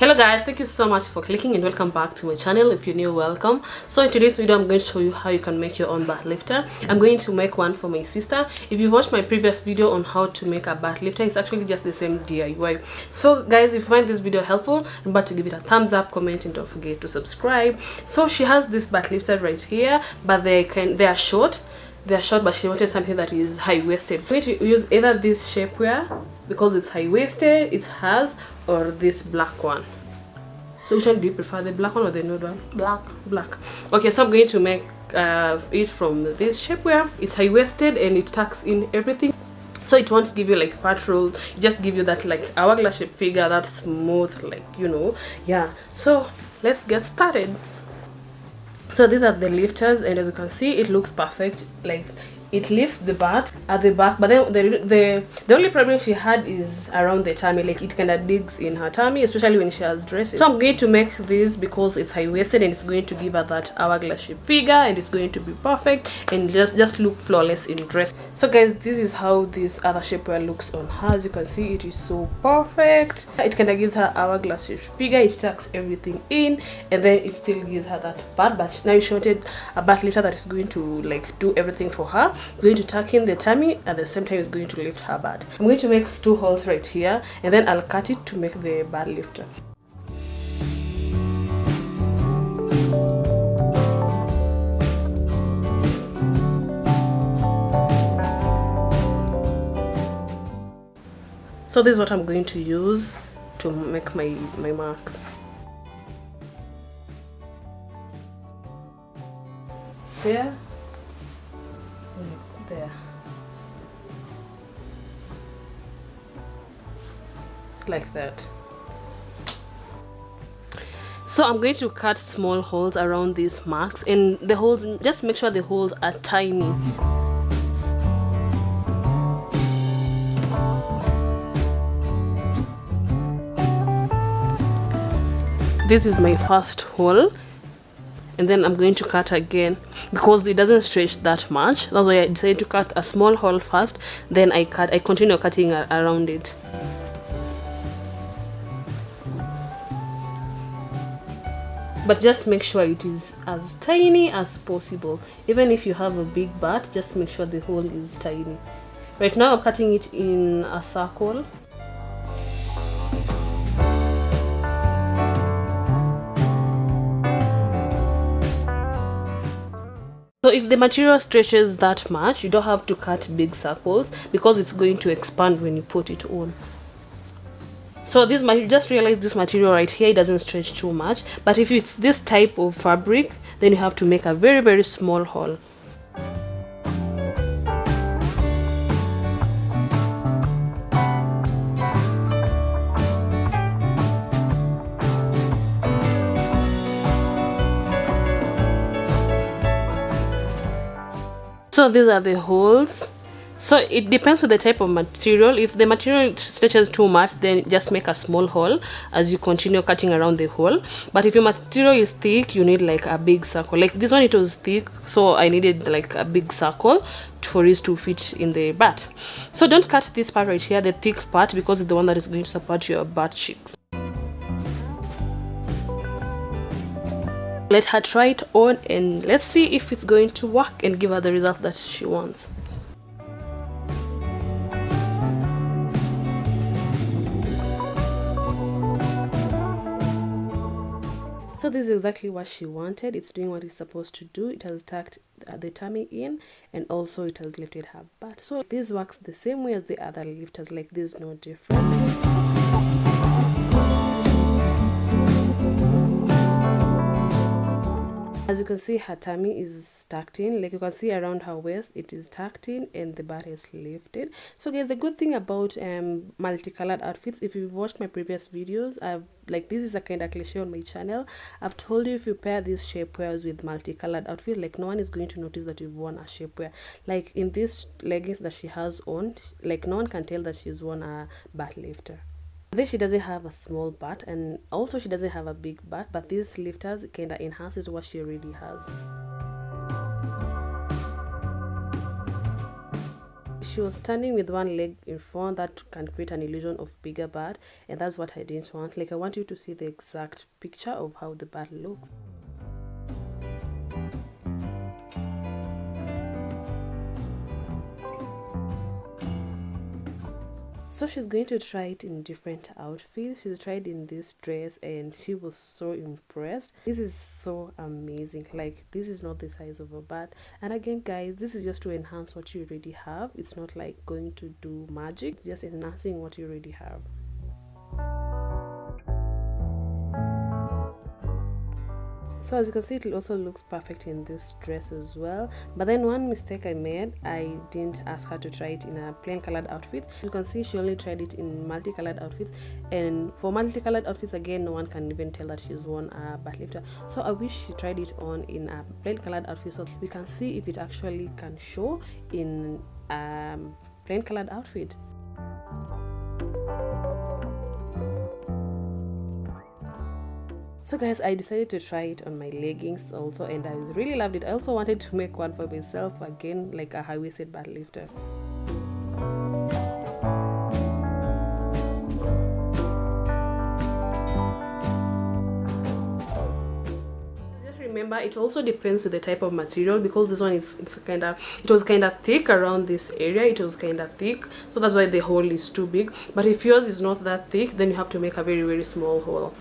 Hello guys, thank you so much for clicking and welcome back to my channel. If you're new, welcome. So in today's video I'm going to show you how you can make your own butt lifter. I'm going to make one for my sister. If you watched my previous video on how to make a butt lifter, it's actually just the same DIY. So guys, if you find this video helpful, remember to give it a thumbs up, comment, and don't forget to subscribe. So she has this butt lifter right here, but they are short. They're short, but she wanted something that is high-waisted. I'm going to use either this shapewear because it's high-waisted, it has, or this black one. So which one do you prefer, the black one or the nude one? Black. Okay, so I'm going to make it from this shapewear. It's high-waisted and it tucks in everything, so it won't give you like fat rolls. It just give you that like hourglass shape figure, that smooth, like, you know. Yeah, so let's get started. So these are the lifters, and as you can see, it looks perfect. Like, it lifts the butt at the back, but then the only problem she had is around the tummy. Like, it kind of digs in her tummy, especially when she has dresses. So I'm going to make this because it's high-waisted and it's going to give her that hourglass shape figure, and it's going to be perfect and just look flawless in dress. So guys, this is how this other shapewear looks on her. As you can see, it is so perfect. It kind of gives her hourglass shape figure, it tucks everything in, and then it still gives her that butt. But now she wanted a butt lifter that is going to like do everything for her. It's going to tuck in the tummy, at the same time it's going to lift her butt. I'm going to make 2 holes right here, and then I'll cut it to make the butt lifter. So this is what I'm going to use to make my marks. There. There, like that. So I'm going to cut small holes around these marks, and the holes, just make sure the holes are tiny. This is my first hole, and then I'm going to cut again because it doesn't stretch that much. That's why I decided to cut a small hole first, then I continue cutting around it. But just make sure it is as tiny as possible. Even if you have a big butt, just make sure the hole is tiny. Right now I'm cutting it in a circle. So if the material stretches that much, you don't have to cut big circles because it's going to expand when you put it on. So this, just realize this material right here, it doesn't stretch too much. But if it's this type of fabric, then you have to make a very, very small hole. So these are the holes. So it depends on the type of material. If the material stretches too much, then just make a small hole as you continue cutting around the hole. But if your material is thick, you need like a big circle. Like this one, it was thick, so I needed like a big circle for it to fit in the butt. So don't cut this part right here, the thick part, because it's the one that is going to support your butt cheeks. Let her try it on and let's see if it's going to work and give her the result that she wants. So this is exactly what she wanted. It's doing what it's supposed to do. It has tucked the tummy in, and also it has lifted her butt. So this works the same way as the other lifters. Like, this is no different. As you can see, her tummy is tucked in. Like you can see around her waist, it is tucked in and the butt is lifted. So guys, the good thing about multicolored outfits, if you've watched my previous videos, this is a kind of cliche on my channel. I've told you, if you pair these shapewears with multicolored outfits, like, no one is going to notice that you've worn a shapewear. Like in this leggings that she has on, like, no one can tell that she's worn a butt lifter. Then she doesn't have a small butt, and also she doesn't have a big butt, but these lifters kind of enhances what she already has. she was standing with one leg in front. That can create an illusion of bigger butt, and that's what I didn't want. Like, I want you to see the exact picture of how the butt looks. So she's going to try it in different outfits. She's tried in this dress and she was so impressed. This is so amazing. Like, this is not the size of a butt. And again, guys, this is just to enhance what you already have. It's not like going to do magic. It's just enhancing what you already have. So as you can see, it also looks perfect in this dress as well. But then one mistake I made, I didn't ask her to try it in a plain colored outfit. You can see she only tried it in multicolored outfits, and for multicolored outfits, again, no one can even tell that she's worn a butt lifter. So I wish she tried it on in a plain colored outfit so we can see if it actually can show in a plain colored outfit. So guys, I decided to try it on my leggings also, and I really loved it. I also wanted to make one for myself, again, like a high-waisted butt lifter. Just remember, it also depends with the type of material, because this one is it was kind of thick around this area. It was kind of thick, so that's why the hole is too big. But if yours is not that thick, then you have to make a very, very small hole.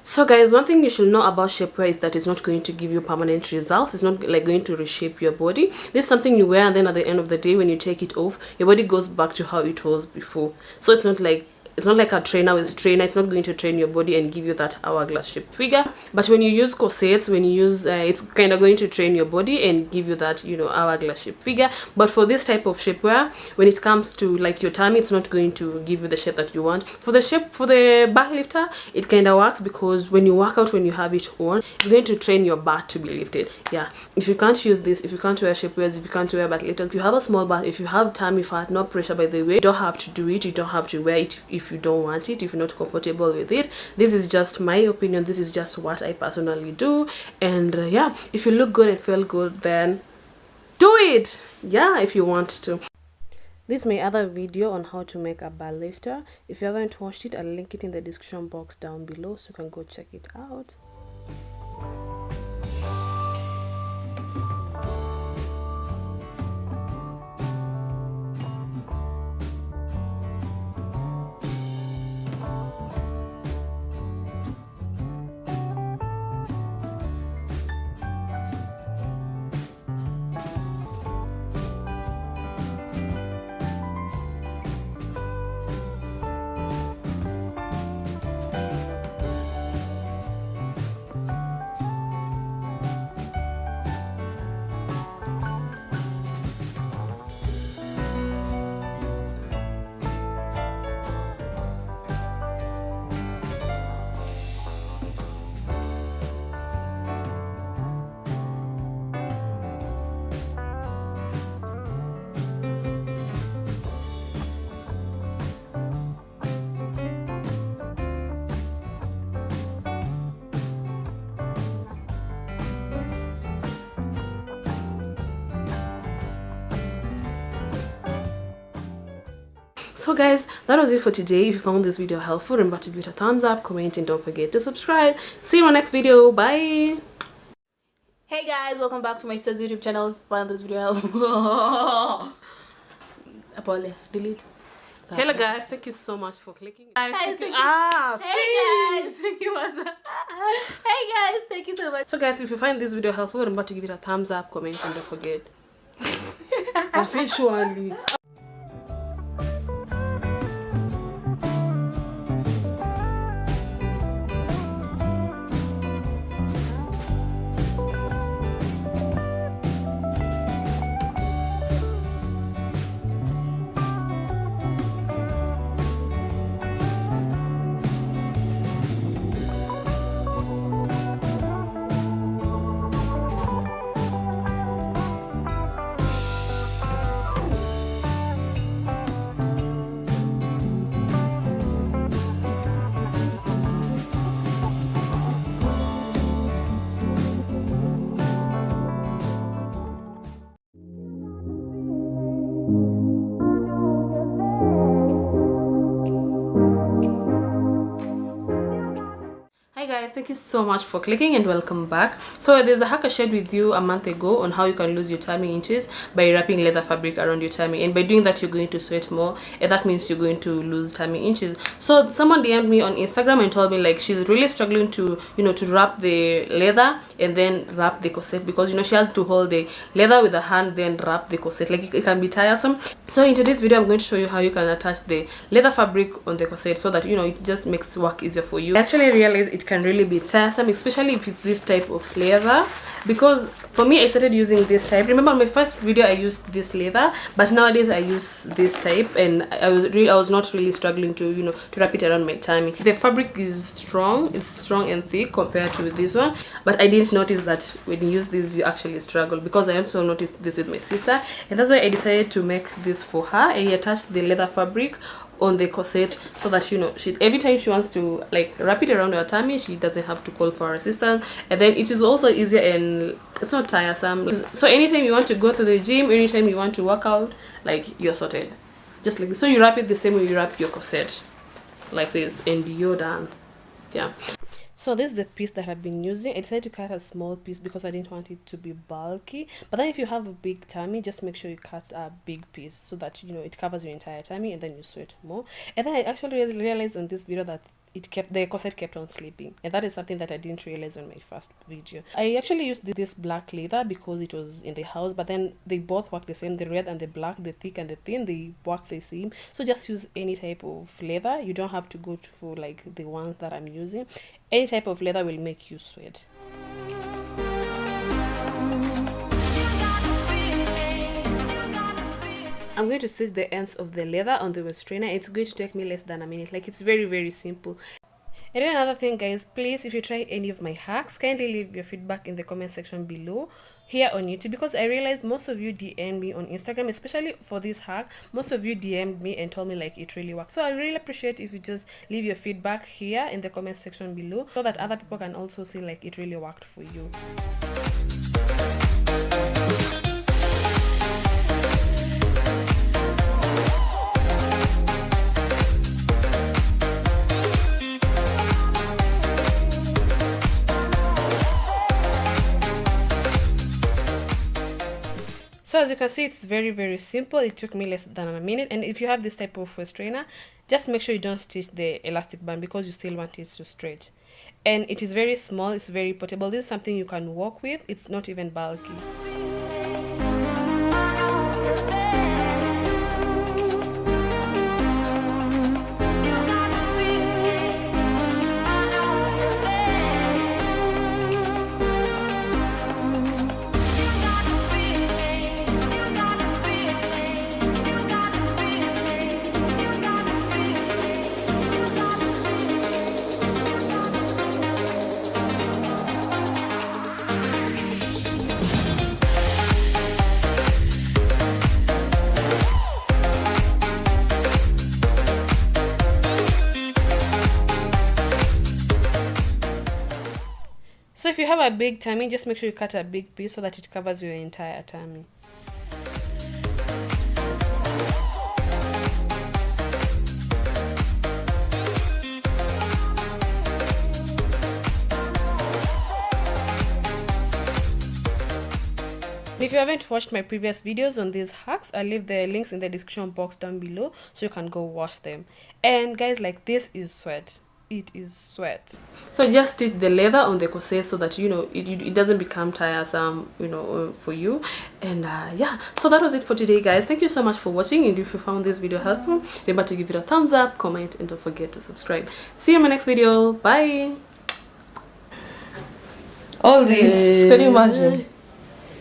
So guys, one thing you should know about shapewear is that it's not going to give you permanent results. It's not like going to reshape your body. This is something you wear, and then at the end of the day, when you take it off, your body goes back to how it was before. So it's not like a trainer with trainer. It's not going to train your body and give you that hourglass shaped figure. But when you use corsets, when you use it's kind of going to train your body and give you that, you know, hourglass shaped figure. But for this type of shapewear, when it comes to like your tummy, it's not going to give you the shape that you want. For the back lifter, it kind of works, because when you work out, when you have it on, it's going to train your butt to be lifted. Yeah, if you can't use this, if you can't wear shapewears, if you can't wear butt lifters, if you have a small butt, if you have tummy fat, no pressure, by the way, you don't have to do it. You don't have to wear it if you don't want it, if you're not comfortable with it. This is just my opinion. This is just what I personally do. And yeah, if you look good and feel good, then do it. Yeah, if you want to. This is my other video on how to make a butt lifter. If you haven't watched it, I'll link it in the description box down below, so you can go check it out. So guys, that was it for today. If you found this video helpful, remember to give it a thumbs up, comment, and don't forget to subscribe. See you in my next video. Bye. Hey guys, welcome back to my sister's YouTube channel. If you found this video helpful, Apollo, delete. Sorry. Hello guys, thank you so much for clicking. Hey guys, thank you so much. So guys, if you find this video helpful, remember to give it a thumbs up, comment, and don't forget. Officially. thank you so much for clicking and welcome back. So there's a hack I shared with you a month ago on how you can lose your tummy inches by wrapping leather fabric around your tummy, and by doing that you're going to sweat more, and that means you're going to lose tummy inches. So someone DM'd me on Instagram and told me like she's really struggling to to wrap the leather and then wrap the corset, because she has to hold the leather with a hand then wrap the corset. Like it can be tiresome. So in today's video I'm going to show you how you can attach the leather fabric on the corset so that it just makes work easier for you. I actually realized it can really be tiresome, especially if it's this type of leather, because for me I started using this type. Remember my first video I used this leather, but nowadays I use this type, and I was not really struggling to to wrap it around my tummy. The fabric is strong, it's strong and thick compared to this one, but I didn't notice that when you use this you actually struggle, because I also noticed this with my sister, and that's why I decided to make this for her. I attached the leather fabric on the corset so that she every time she wants to like wrap it around her tummy, she doesn't have to call for assistance, and then it is also easier and it's not tiresome. So anytime you want to go to the gym, anytime you want to work out, like you're sorted, just like this. So you wrap it the same way you wrap your corset, like this, and you're done. Yeah. So this is the piece that I've been using. I decided to cut a small piece because I didn't want it to be bulky. But then if you have a big tummy, just make sure you cut a big piece so that it covers your entire tummy, and then you sweat more. And then I actually realized in this video that the corset kept on slipping, and that is something that I didn't realize on my first video. I actually used this black leather because it was in the house, but then they both work the same. The red and the black, the thick and the thin, they work the same. So just use any type of leather. You don't have to go for like the ones that I'm using. Any type of leather will make you sweat. I'm going to stitch the ends of the leather on the waist trainer. It's going to take me less than a minute. Like it's very simple. And then another thing, guys, please, if you try any of my hacks, kindly leave your feedback in the comment section below here on YouTube, because I realized most of you DM'd me on Instagram, especially for this hack. Most of you DM'd me and told me like it really works. So I really appreciate if you just leave your feedback here in the comment section below so that other people can also see like it really worked for you. So as you can see, it's very simple. It took me less than a minute. And if you have this type of waist trainer, just make sure you don't stitch the elastic band, because you still want it to stretch. And it is very small, it's very portable. This is something you can walk with. It's not even bulky. So if you have a big tummy, just make sure you cut a big piece so that it covers your entire tummy. If you haven't watched my previous videos on these hacks, I'll leave the links in the description box down below so you can go watch them. And guys, like, this is sweat. It is sweat. So just stitch the leather on the corset so that it doesn't become tiresome for you. And yeah, so that was it for today, guys. Thank you so much for watching, and if you found this video helpful, remember to give it a thumbs up, comment, and don't forget to subscribe. See you in my next video. Bye. All this, can you imagine?